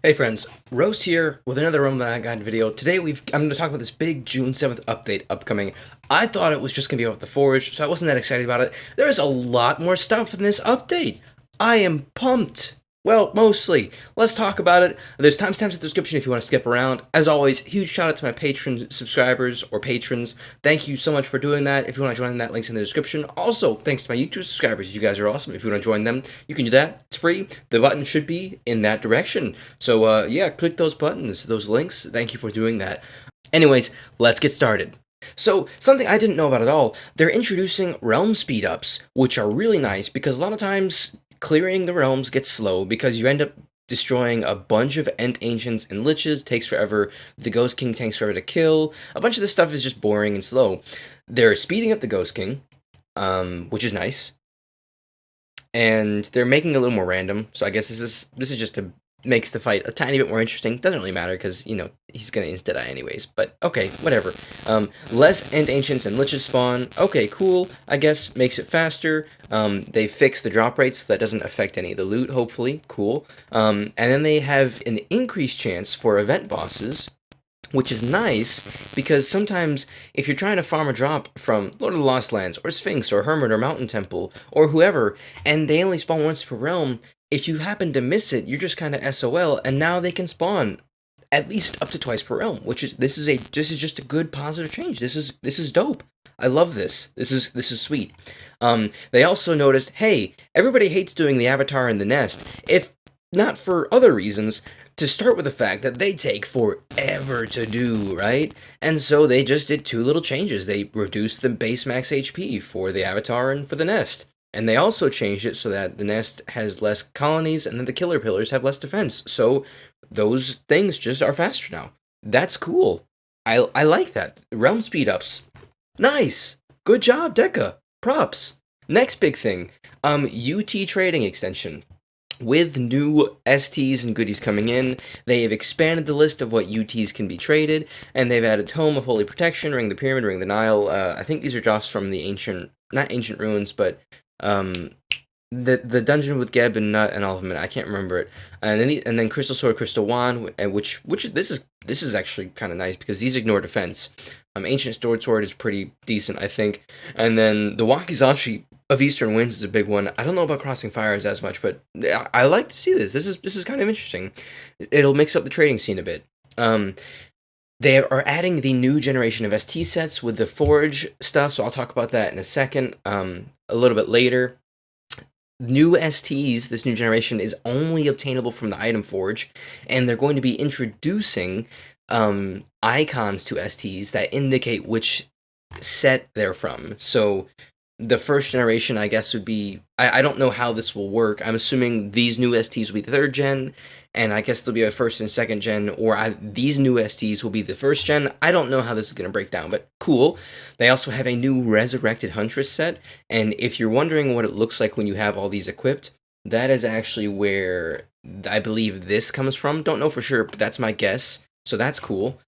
Hey friends, Roast here with another Realm Guide video. Today I'm going to talk about this big June 7th update upcoming. I thought it was just going to be about the Forge, so I wasn't that excited about it. There's a lot more stuff in this update. I am pumped. Well, mostly. Let's talk about it. There's timestamps in the description if you want to skip around. As always, huge shout out to my Patreon subscribers or patrons. Thank you so much for doing that. If you want to join that, link's in the description. Also, thanks to my YouTube subscribers. You guys are awesome. If you want to join them, you can do that. It's free. The button should be in that direction. So, yeah, click those buttons, those links. Thank you for doing that. Anyways, let's get started. So, something I didn't know about at all, they're introducing realm speed-ups, which are really nice because a lot of times clearing the realms gets slow because you end up destroying a bunch of Ent Ancients and Liches, takes forever, the Ghost King takes forever to kill, a bunch of this stuff is just boring and slow. They're speeding up the Ghost King, which is nice, and they're making it a little more random, so I guess this is just to makes the fight a tiny bit more interesting. Doesn't really matter because, you know, he's gonna insta die anyways, but okay, whatever. Less End Ancients and Liches spawn. Okay, cool, I guess, makes it faster. They fix the drop rates so that doesn't affect any of the loot, hopefully. Cool. And then they have an increased chance for event bosses, which is nice, because sometimes if you're trying to farm a drop from Lord of the Lost Lands, or Sphinx, or Hermit, or Mountain Temple, or whoever, and they only spawn once per realm, if you happen to miss it, you're just kind of SOL, and now they can spawn at least up to twice per realm, which is this is just a good positive change. This is dope. I love this. This is sweet. They also noticed, hey, everybody hates doing the Avatar in the Nest. If not for other reasons, to start with the fact that they take forever to do, right? And so they just did two little changes. They reduced the base max HP for the Avatar and for the Nest. And they also changed it so that the Nest has less colonies and then the Killer Pillars have less defense. So those things just are faster now. That's cool. I like that. Realm speed ups. Nice. Good job, Deca. Props. Next big thing. UT trading extension. With new STs and goodies coming in, they have expanded the list of what UTs can be traded, and they've added Tome of Holy Protection, Ring the Pyramid, Ring the Nile. I think these are drops from the not ancient ruins, but the dungeon with Geb and Nut and all of them. I can't remember it. And then Crystal Sword, Crystal Wand, which this is actually kind of nice because these ignore defense. Ancient Sword is pretty decent, I think. And then the Wakizashi of Eastern Winds is a big one. I don't know about Crossing Fires as much, but I like to see this. This is kind of interesting. It'll mix up the trading scene a bit. They are adding the new generation of ST sets with the Forge stuff, so I'll talk about that in a second, a little bit later. New STs, this new generation, is only obtainable from the Item Forge, and they're going to be introducing icons to STs that indicate which set they're from. So the first generation, I guess, would be... I don't know how this will work. I'm assuming these new STs will be the third gen, and I guess there'll be a first and second gen, or these new STs will be the first gen. I don't know how this is going to break down, but cool. They also have a new Resurrected Huntress set, and if you're wondering what it looks like when you have all these equipped, that is actually where I believe this comes from. Don't know for sure, but that's my guess. So that's cool.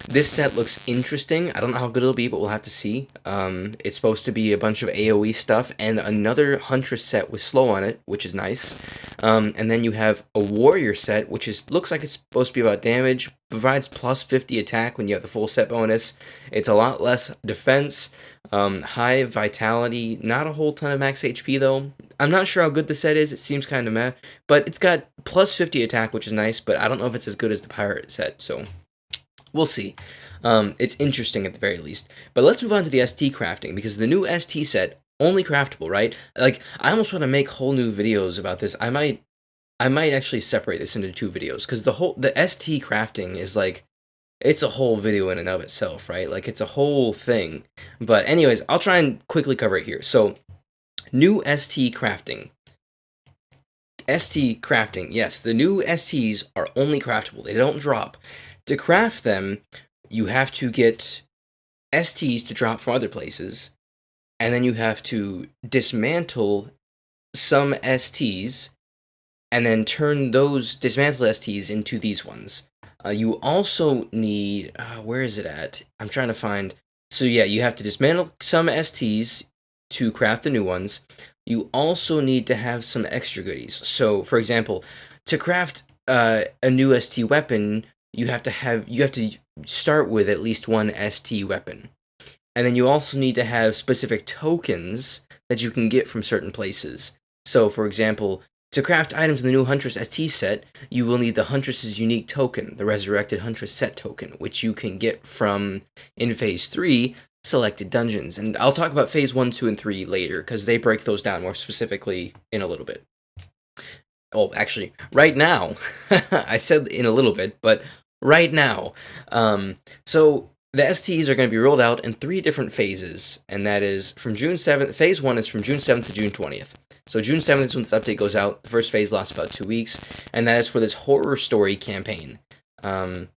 This set looks interesting. I don't know how good it'll be, but we'll have to see. It's supposed to be a bunch of AoE stuff and another Huntress set with slow on it, which is nice. And then you have a Warrior set, which looks like it's supposed to be about damage, provides plus 50 attack when you have the full set bonus. It's a lot less defense, high vitality, not a whole ton of max HP though. I'm not sure how good the set is, it seems kind of meh, but it's got plus 50 attack, which is nice, but I don't know if it's as good as the Pirate set, so... we'll see. It's interesting at the very least. But let's move on to the ST crafting, because the new ST set, only craftable, right? Like, I almost want to make whole new videos about this. I might actually separate this into two videos, because the ST crafting is like, it's a whole video in and of itself, right? Like, it's a whole thing. But anyways, I'll try and quickly cover it here. So, new ST crafting. ST crafting, yes, the new STs are only craftable. They don't drop. To craft them, you have to get STs to drop from other places, and then you have to dismantle some STs, and then turn those dismantled STs into these ones. You also need... where is it at? I'm trying to find... so yeah, you have to dismantle some STs to craft the new ones. You also need to have some extra goodies. So, for example, to craft a new ST weapon, you have to start with at least one ST weapon. And then you also need to have specific tokens that you can get from certain places. So, for example, to craft items in the new Huntress ST set, you will need the Huntress's unique token, the Resurrected Huntress set token, which you can get from, in Phase 3, selected dungeons. And I'll talk about Phase 1, 2, and 3 later, because they break those down more specifically in a little bit. Oh, actually, right now, I said in a little bit, but right now. So the STs are going to be rolled out in 3 different phases, and that is from June 7th. Phase 1 is from June 7th to June 20th. So June 7th is when this update goes out. The first phase lasts about 2 weeks, and that is for this horror story campaign. And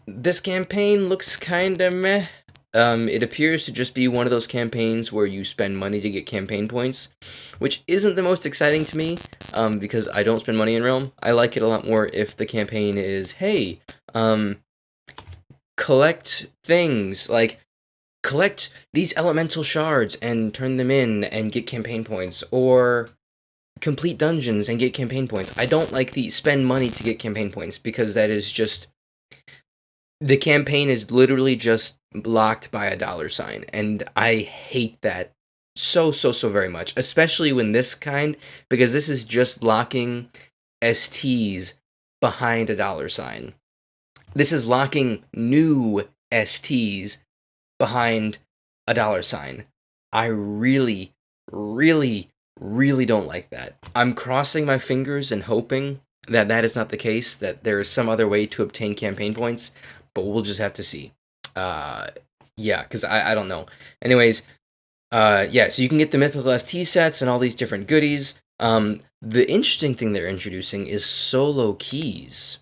this campaign looks kind of meh. It appears to just be one of those campaigns where you spend money to get campaign points, which isn't the most exciting to me, because I don't spend money in Realm. I like it a lot more if the campaign is, hey, collect things, like, collect these elemental shards and turn them in and get campaign points, or complete dungeons and get campaign points. I don't like the spend money to get campaign points, because that is just... the campaign is literally just locked by a $sign, and I hate that so very much, especially when because this is just locking STs behind a $sign. This is locking new STs behind a $sign. I really don't like that. I'm crossing my fingers and hoping that that is not the case, that there is some other way to obtain campaign points, but we'll just have to see. Yeah, because I don't know. Anyways, yeah, so you can get the mythical ST sets and all these different goodies. The interesting thing they're introducing is solo keys.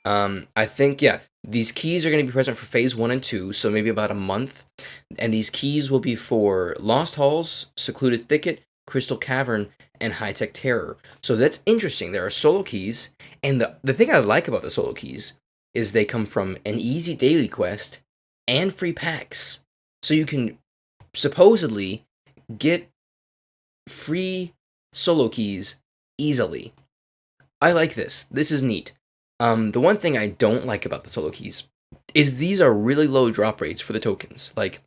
I think, yeah, these keys are going to be present for Phase 1 and 2, so maybe about a month. And these keys will be for Lost Halls, Secluded Thicket, Crystal Cavern, and High-Tech Terror. So that's interesting. There are solo keys, and the thing I like about the solo keys is they come from an easy daily quest and free packs. So you can supposedly get free solo keys easily. I like this. This is neat. The one thing I don't like about the solo keys is these are really low drop rates for the tokens. Like,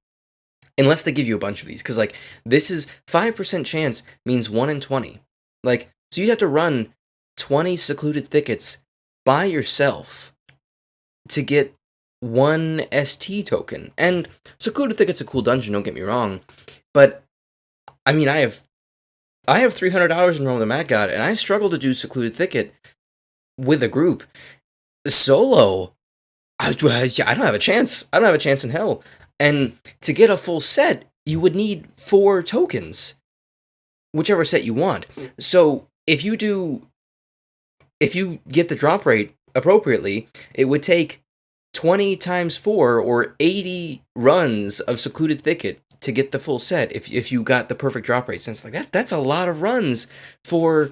unless they give you a bunch of these, because, like, this is 5% chance means 1 in 20. Like, so you have to run 20 Secluded Thickets by yourself to get 1 ST token. And Secluded Thicket's a cool dungeon, don't get me wrong, but, I mean, I have $300 in Realm of the Mad God, and I struggle to do Secluded Thicket with a group. Solo, I don't have a chance. I don't have a chance in hell. And to get a full set, you would need 4 tokens, whichever set you want. So if you get the drop rate appropriately, it would take 20 times 4 or 80 runs of Secluded Thicket to get the full set if you got the perfect drop rate. Since like that's a lot of runs for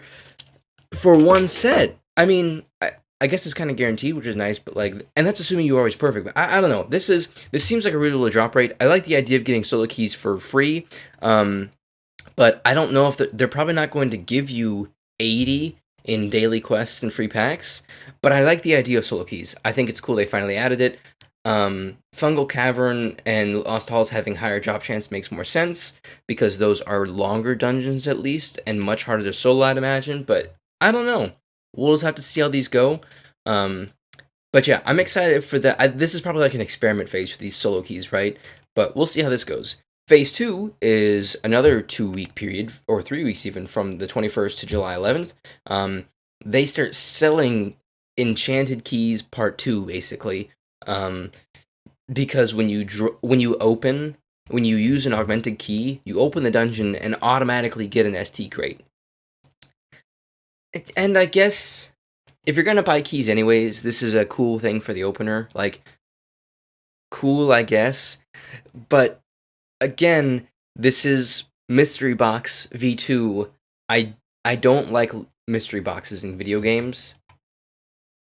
one set. I mean, I guess it's kind of guaranteed, which is nice, but like, and that's assuming you're always perfect. But I don't know. This seems like a really low drop rate. I like the idea of getting solo keys for free, but I don't know if they're probably not going to give you 80 in daily quests and free packs. But I like the idea of solo keys. I think it's cool they finally added it. Fungal Cavern and Lost Halls having higher drop chance makes more sense, because those are longer dungeons at least, and much harder to solo, I'd imagine. But I don't know. We'll just have to see how these go. But yeah, I'm excited for that. This is probably like an experiment phase for these solo keys, right? But we'll see how this goes. Phase 2 is another 2-week period, or 3 weeks even, from the 21st to July 11th. They start selling Enchanted Keys Part 2, basically. Because when you use an augmented key, you open the dungeon and automatically get an ST crate. And I guess if you're gonna buy keys anyways, this is a cool thing for the opener. Like, cool, I guess. But again, this is Mystery Box V2. I don't like mystery boxes in video games,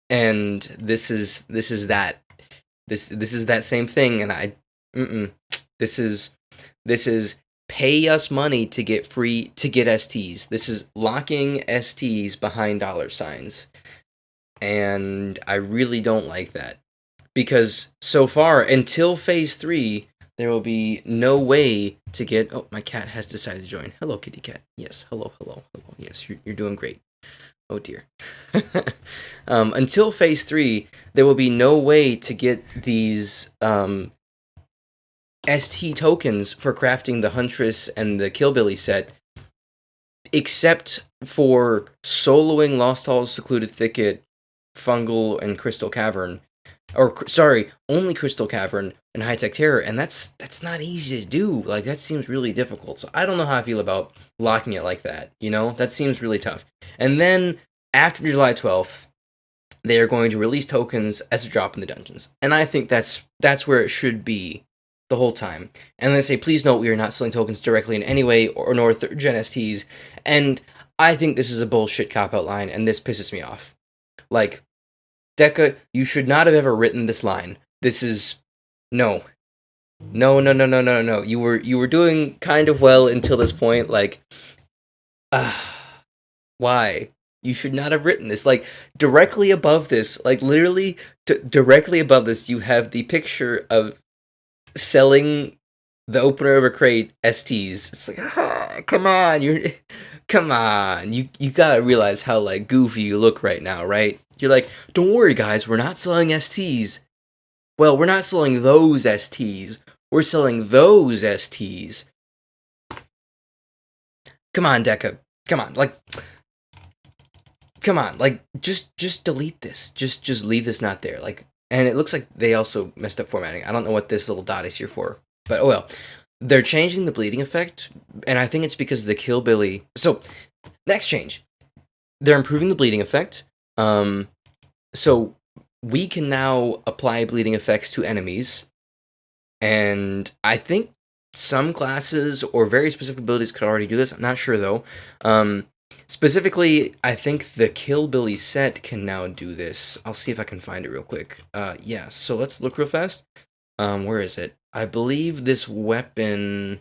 and this is that. This is that same thing, and this is pay us money to get STs. This is locking STs behind dollar signs. And I really don't like that. Because so far, until Phase 3, there will be no way to get... Oh, my cat has decided to join. Hello, kitty cat. Yes, hello. Yes, you're doing great. Oh, dear. Until Phase 3, there will be no way to get these ST tokens for crafting the Huntress and the Killbilly set, except for soloing Lost Hall's Secluded Thicket, Fungal, and Crystal Cavern. Or, sorry, only Crystal Cavern and High-Tech Terror, and that's not easy to do. Like, that seems really difficult. So I don't know how I feel about locking it like that, you know? That seems really tough. And then, after July 12th, they are going to release tokens as a drop in the dungeons. And I think that's where it should be the whole time. And they say, please note, we are not selling tokens directly in any way, or nor 3rd Gen STs. And I think this is a bullshit cop-out line, and this pisses me off. Like, Deca, you should not have ever written this line. This is... No. No. You were doing kind of well until this point. Like, why? You should not have written this. Like, directly above this, like, literally, directly above this, you have the picture of selling the opener of a crate STs. It's like, come on, come on. You gotta realize how, like, goofy you look right now, right? You're like, don't worry, guys, we're not selling STs. Well, we're not selling those STs. We're selling those STs. Come on, Deca. Come on, like... Come on, like, just delete this. Just leave this not there. Like, and it looks like they also messed up formatting. I don't know what this little dot is here for. But, oh well. They're changing the bleeding effect, and I think it's because the Killbilly... So, next change. They're improving the bleeding effect. So we can now apply bleeding effects to enemies, and I think some classes or very specific abilities could already do this. I'm not sure though. Specifically, I think the Killbilly set can now do this. I'll see if I can find it real quick. Yeah, so let's look real fast. Where is it? I believe this weapon...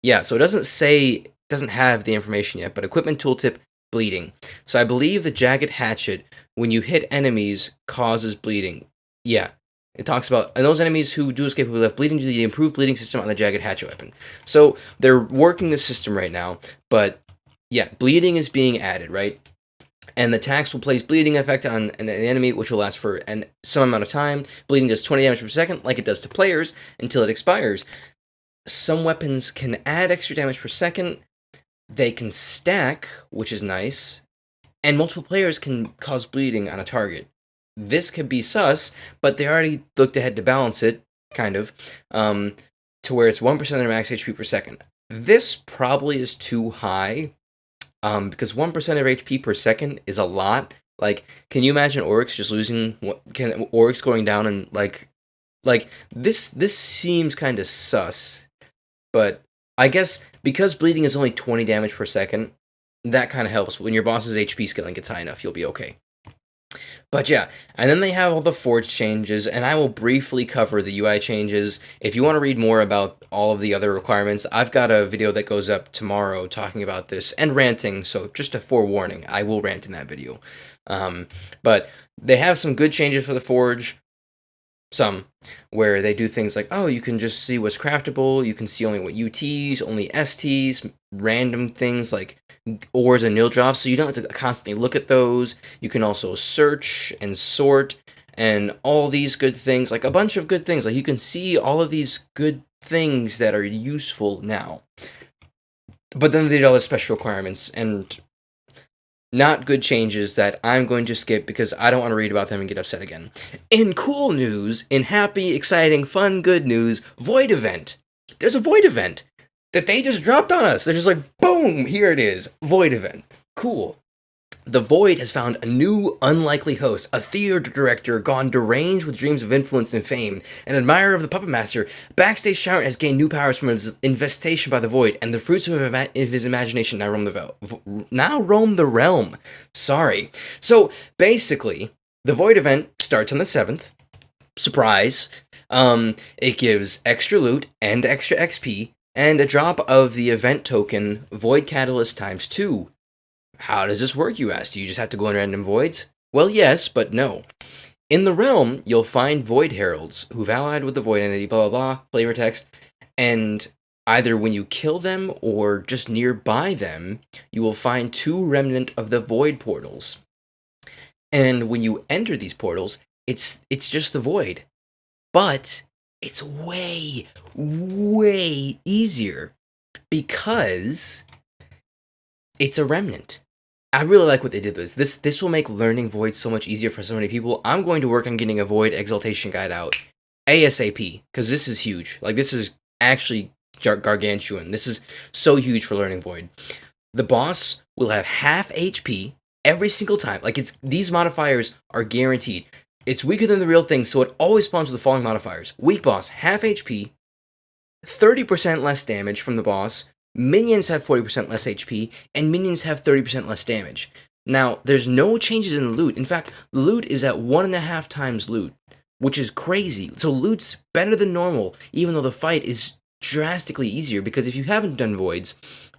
Yeah, so it doesn't have the information yet, but equipment tooltip, bleeding. So I believe the Jagged Hatchet, when you hit enemies, causes bleeding. Yeah, it talks about, and those enemies who do escape will have bleeding due to the improved bleeding system on the Jagged Hatchet weapon. So they're working the system right now, but yeah, bleeding is being added, right? And the tax will place bleeding effect on an enemy, which will last for some amount of time. Bleeding does 20 damage per second, like it does to players, until it expires. Some weapons can add extra damage per second. They can stack, which is nice, and multiple players can cause bleeding on a target. This could be sus, but they already looked ahead to balance it, kind of, to where it's 1% of their max HP per second. This probably is too high, because 1% of HP per second is a lot. Like, can you imagine Oryx just losing? Can Oryx going down and like this seems kind of sus, but I guess because bleeding is only 20 damage per second, that kind of helps. When your boss's HP scaling gets high enough, you'll be okay. But yeah, and then they have all the Forge changes, and I will briefly cover the UI changes. If you want to read more about all of the other requirements, I've got a video that goes up tomorrow talking about this, and ranting, so just a forewarning, I will rant in that video. But they have some good changes for the Forge. Some, where they do things like, oh, you can just see what's craftable, you can see only what UTs, only STs, random things like ores and nil drops, so you don't have to constantly look at those. You can also search and sort, and all these good things, like a bunch of good things. Like, you can see all of these good things that are useful now. But then they did all the special requirements, and not good changes that I'm going to skip because I don't want to read about them and get upset again. In cool news, in happy, exciting, fun, good news, Void Event. There's a Void Event that they just dropped on us. They're just like, boom, here it is. Void Event. Cool. The Void has found a new, unlikely host, a theater director gone deranged with dreams of influence and fame, an admirer of the Puppet Master. Backstage Shout has gained new powers from his infestation by the Void, and the fruits of his imagination now roam the realm. Sorry. So, basically, the Void event starts on the 7th. Surprise. It gives extra loot and extra XP, and a drop of the event token Void Catalyst times 2. How does this work, you ask? Do you just have to go in random voids? Well, yes, but no. In the realm, you'll find Void Heralds, who've allied with the Void Entity, blah blah blah, flavor text, and either when you kill them or just nearby them, you will find 2 remnant of the Void portals. And when you enter these portals, it's just the Void. But it's way, way easier because it's a remnant. I really like what they did with this. This will make learning Void so much easier for so many people. I'm going to work on getting a Void Exaltation Guide out ASAP, because this is huge. Like, this is actually gargantuan. This is so huge for learning Void. The boss will have half HP every single time. Like, these modifiers are guaranteed. It's weaker than the real thing, so it always spawns with the following modifiers. Weak boss, half HP, 30% less damage from the boss, minions have 40% less HP, and minions have 30% less damage. Now, there's no changes in the loot. In fact, loot is at 1.5 times loot, which is crazy. So loot's better than normal, even though the fight is drastically easier, because if you haven't done Voids,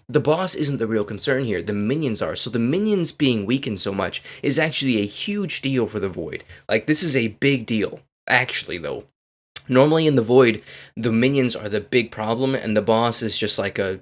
the boss isn't the real concern here, the minions are. So the minions being weakened so much is actually a huge deal for the Void. Like, this is a big deal, actually, though. Normally in the Void, the minions are the big problem, and the boss is just like a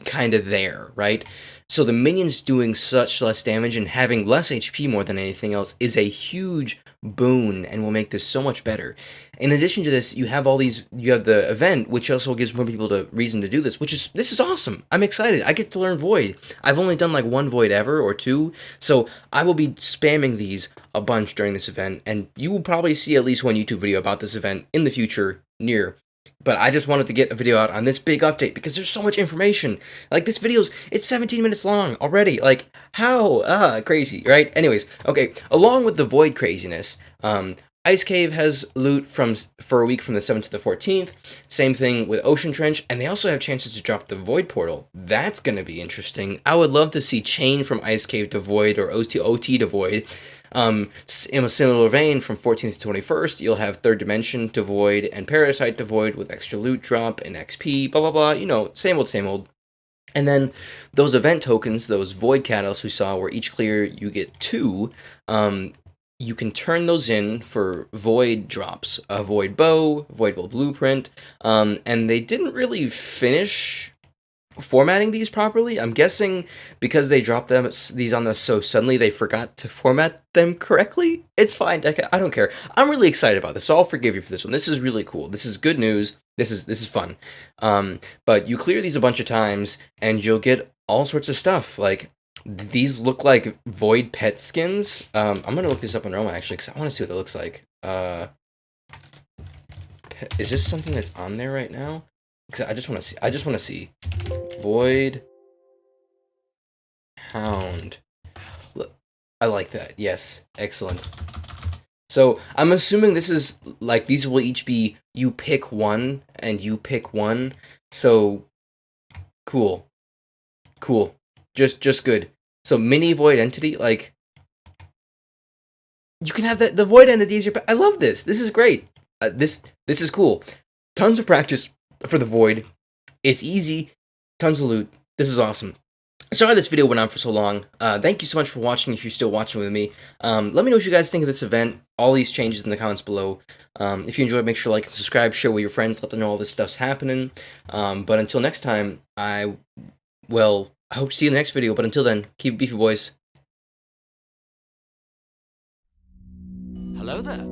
kind of there, right? So the minions doing such less damage and having less HP more than anything else is a huge boon and will make this so much better. In addition to this, you have the event, which also gives more people the reason to do this, this is awesome. I'm excited. I get to learn Void. I've only done like 1 Void ever, or 2, so I will be spamming these a bunch during this event, and you will probably see at least 1 YouTube video about this event in the future near. But I just wanted to get a video out on this big update because there's so much information. Like, this it's 17 minutes long already. Like, how? Crazy, right? Anyways, okay, along with the Void craziness, Ice Cave has loot for a week from the 7th to the 14th. Same thing with Ocean Trench, and they also have chances to drop the Void Portal. That's going to be interesting. I would love to see Chain from Ice Cave to Void, or OT to Void. In a similar vein, from 14th to 21st, you'll have Third Dimension to Void and Parasite to Void with extra loot drop and XP, blah blah blah, you know, same old, same old. And then those event tokens, those Void Catalysts we saw, where each clear you get 2, you can turn those in for Void drops. A Void Bow, Void Bow Blueprint, and they didn't really finish formatting these properly. I'm guessing because they dropped these on us so suddenly, they forgot to format them correctly. It's fine. I don't care. I'm really excited about this, so I'll forgive you for this one. This is really cool. This is good news. This is fun. But you clear these a bunch of times, and you'll get all sorts of stuff. Like, these look like Void pet skins. I'm gonna look this up on Roma actually, because I want to see what it looks like. Is this something that's on there right now? Because I just want to see. Void Hound. Look, I like that. Yes, excellent. So I'm assuming this is like, these will each be you pick one and you pick one. So cool, just good. So mini Void entity, like, you can have the Void entity as your pet. I love this. This is great. This is cool. Tons of practice for the Void. It's easy. Tons of loot. This is awesome. Sorry this video went on for so long. Thank you so much for watching, if you're still watching with me. Let me know what you guys think of this event, all these changes in the comments below. If you enjoyed, make sure to like and subscribe, share with your friends, let them know all this stuff's happening. But until next time, I hope to see you in the next video, but until then, keep it beefy, boys. Hello there.